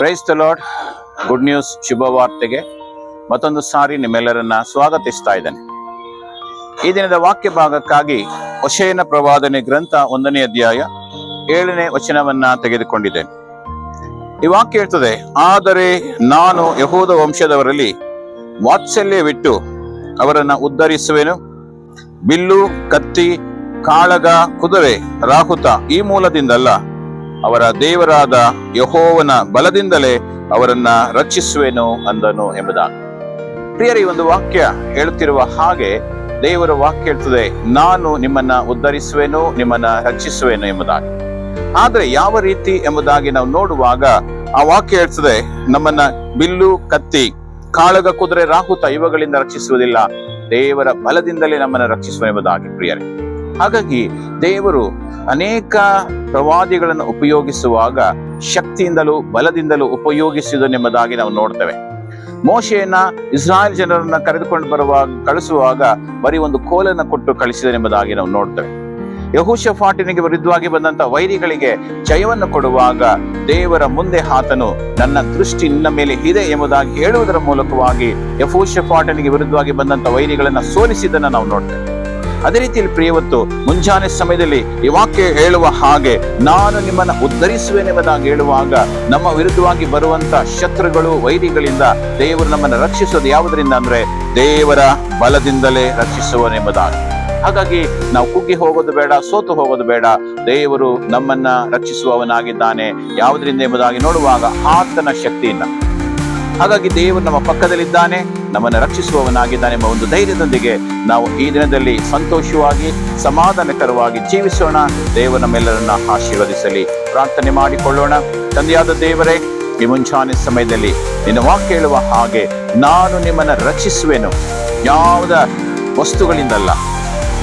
Price the lord. Good news, ಶುಭವಾರ್ತೆಗೆ ಮತ್ತೊಂದು ಸಾರಿ ನಿಮ್ಮೆಲ್ಲರನ್ನ ಸ್ವಾಗತಿಸ್ತಾ ಇದ್ದೇನೆ. ಈ ದಿನದ ವಾಕ್ಯ ಭಾಗಕ್ಕಾಗಿ ಹೋಶೇಯನ ಪ್ರವಾದನೆ ಗ್ರಂಥ 1ನೇ ಅಧ್ಯಾಯ 7ನೇ ವಚನವನ್ನ ತೆಗೆದುಕೊಂಡಿದ್ದೇನೆ. ಈ ವಾಕ್ಯ ಹೇಳ್ತದೆ, ಆದರೆ ನಾನು ಯಹೂದ ವಂಶದವರಲ್ಲಿ ವಾತ್ಸಲ್ಯವಿಟ್ಟು ಅವರನ್ನ ಉದ್ಧರಿಸುವೆನು. ಬಿಲ್ಲು, ಕತ್ತಿ, ಕಾಳಗ, ಕುದುರೆ, ರಾಹುತ ಈ ಮೂಲದಿಂದಲ್ಲ, ಅವರ ದೇವರಾದ ಯೆಹೋವನ ಬಲದಿಂದಲೇ ಅವರನ್ನ ರಕ್ಷಿಸುವೆನು ಅಂದನು ಎಂಬುದಾಗಿ. ಪ್ರಿಯರೇ, ಈ ಒಂದು ವಾಕ್ಯ ಹೇಳುತ್ತಿರುವ ಹಾಗೆ ದೇವರ ವಾಕ್ಯ ಹೇಳ್ತದೆ, ನಾನು ನಿಮ್ಮನ್ನ ಉದ್ಧರಿಸುವೆನು, ನಿಮ್ಮನ್ನ ರಕ್ಷಿಸುವೆನು ಎಂಬುದಾಗಿ. ಆದ್ರೆ ಯಾವ ರೀತಿ ಎಂಬುದಾಗಿ ನಾವು ನೋಡುವಾಗ ಆ ವಾಕ್ಯ ಹೇಳ್ತದೆ, ನಮ್ಮನ್ನ ಬಿಲ್ಲು, ಕತ್ತಿ, ಕಾಳಗ, ಕುದುರೆ, ರಾಹುತ ಇವುಗಳಿಂದ ರಕ್ಷಿಸುವುದಿಲ್ಲ, ದೇವರ ಬಲದಿಂದಲೇ ನಮ್ಮನ್ನ ರಕ್ಷಿಸುವ ಎಂಬುದಾಗಿ. ಪ್ರಿಯರೇ, ಹಾಗಾಗಿ ದೇವರು ಅನೇಕ ಪ್ರವಾದಿಗಳನ್ನು ಉಪಯೋಗಿಸುವಾಗ ಶಕ್ತಿಯಿಂದಲೂ ಬಲದಿಂದಲೂ ಉಪಯೋಗಿಸಿದನೆಂಬುದಾಗಿ ನಾವು ನೋಡ್ತೇವೆ. ಮೋಶೆಯನ್ನ ಇಸ್ರಾಯೇಲ್ ಜನರನ್ನ ಕರೆದುಕೊಂಡು ಕಳಿಸುವಾಗ ಬರೀ ಒಂದು ಕೋಲನ್ನು ಕೊಟ್ಟು ಕಳಿಸಿದನೆಂಬುದಾಗಿ ನಾವು ನೋಡ್ತೇವೆ. ಯೆಹೋಷಾಫಾಟನಿಗೆ ವಿರುದ್ಧವಾಗಿ ಬಂದಂತ ವೈರಿಗಳಿಗೆ ಜಯವನ್ನು ಕೊಡುವಾಗ ದೇವರ ಮುಂದೆ ಆತನು ನನ್ನ ದೃಷ್ಟಿ ನಿನ್ನ ಮೇಲೆ ಇದೆ ಎಂಬುದಾಗಿ ಹೇಳುವುದರ ಮೂಲಕವಾಗಿ ಯೆಹೋಷಾಫಾಟನಿಗೆ ವಿರುದ್ಧವಾಗಿ ಬಂದಂತ ವೈರಿಗಳನ್ನ ಸೋಲಿಸಿದ್ದನ್ನ ನಾವು ನೋಡ್ತೇವೆ. ಅದೇ ರೀತಿಯಲ್ಲಿ ಪ್ರಿಯವತ್ತು ಮುಂಜಾನೆ ಸಮಯದಲ್ಲಿ ಈ ವಾಕ್ಯ ಹೇಳುವ ಹಾಗೆ, ನಾನು ನಿಮ್ಮನ್ನ ಉದ್ಧರಿಸುವೆನೆಂಬುದಾಗಿ ಹೇಳುವಾಗ ನಮ್ಮ ವಿರುದ್ಧವಾಗಿ ಬರುವಂತ ಶತ್ರುಗಳು, ವೈರಿಗಳಿಂದ ದೇವರು ನಮ್ಮನ್ನು ರಕ್ಷಿಸೋದು ಯಾವುದರಿಂದ ಅಂದ್ರೆ ದೇವರ ಬಲದಿಂದಲೇ ರಕ್ಷಿಸುವನೆಂಬುದಾಗಿ. ಹಾಗಾಗಿ ನಾವು ಕುಗ್ಗಿ ಹೋಗೋದು ಬೇಡ, ಸೋತು ಹೋಗೋದು ಬೇಡ. ದೇವರು ನಮ್ಮನ್ನ ರಕ್ಷಿಸುವವನಾಗಿದ್ದಾನೆ. ಯಾವುದರಿಂದ ಎಂಬುದಾಗಿ ನೋಡುವಾಗ ಆತನ ಶಕ್ತಿಯಿಂದ. ಹಾಗಾಗಿ ದೇವರು ನಮ್ಮ ಪಕ್ಕದಲ್ಲಿದ್ದಾನೆ, ನಮ್ಮನ್ನು ರಕ್ಷಿಸುವವನಾಗಿದ್ದಾನೆ ಎಂಬ ಒಂದು ಧೈರ್ಯದೊಂದಿಗೆ ನಾವು ಈ ದಿನದಲ್ಲಿ ಸಂತೋಷವಾಗಿ ಸಮಾಧಾನಕರವಾಗಿ ಜೀವಿಸೋಣ. ದೇವರು ನಮ್ಮೆಲ್ಲರನ್ನ ಆಶೀರ್ವದಿಸಲಿ. ಪ್ರಾರ್ಥನೆ ಮಾಡಿಕೊಳ್ಳೋಣ. ತಂದೆಯಾದ ದೇವರೇ, ಈ ಮುಂಜಾನೆ ಸಮಯದಲ್ಲಿ ನಿನ್ನ ವಾಕ್ಯ ಹೇಳುವ ಹಾಗೆ, ನಾನು ನಿಮ್ಮನ್ನ ರಕ್ಷಿಸುವೆನು, ಯಾವುದ ವಸ್ತುಗಳಿಂದಲ್ಲ,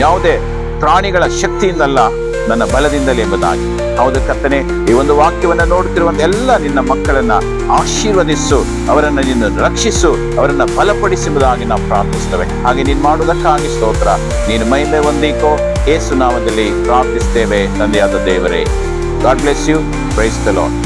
ಯಾವುದೇ ಪ್ರಾಣಿಗಳ ಶಕ್ತಿಯಿಂದಲ್ಲ, ನನ್ನ ಬಲದಿಂದಲೇ ಎಂಬುದಾಗಿ. ಹೌದು ಕರ್ತನೇ, ಈ ಒಂದು ವಾಕ್ಯವನ್ನ ನೋಡುತ್ತಿರುವಂತ ಎಲ್ಲ ನಿನ್ನ ಮಕ್ಕಳನ್ನ ಆಶೀರ್ವದಿಸು, ಅವರನ್ನ ನಿನ್ನ ರಕ್ಷಿಸು, ಅವರನ್ನ ಬಲಪಡಿಸುವುದಾಗಿ ನಾವು ಪ್ರಾರ್ಥಿಸ್ತೇವೆ. ಹಾಗೆ ನೀನು ಮಾಡುವುದಕ್ಕಾಗಿ ಸ್ತೋತ್ರ. ನೀನು ಮಹಿಮೆ ಹೊಂದಿಕೋ. ಯೇಸು ನಾಮದಲ್ಲಿ ಪ್ರಾರ್ಥಿಸ್ತೇವೆ ತಂದೆಯಾದ ದೇವರೇ. God bless you. Praise the lord.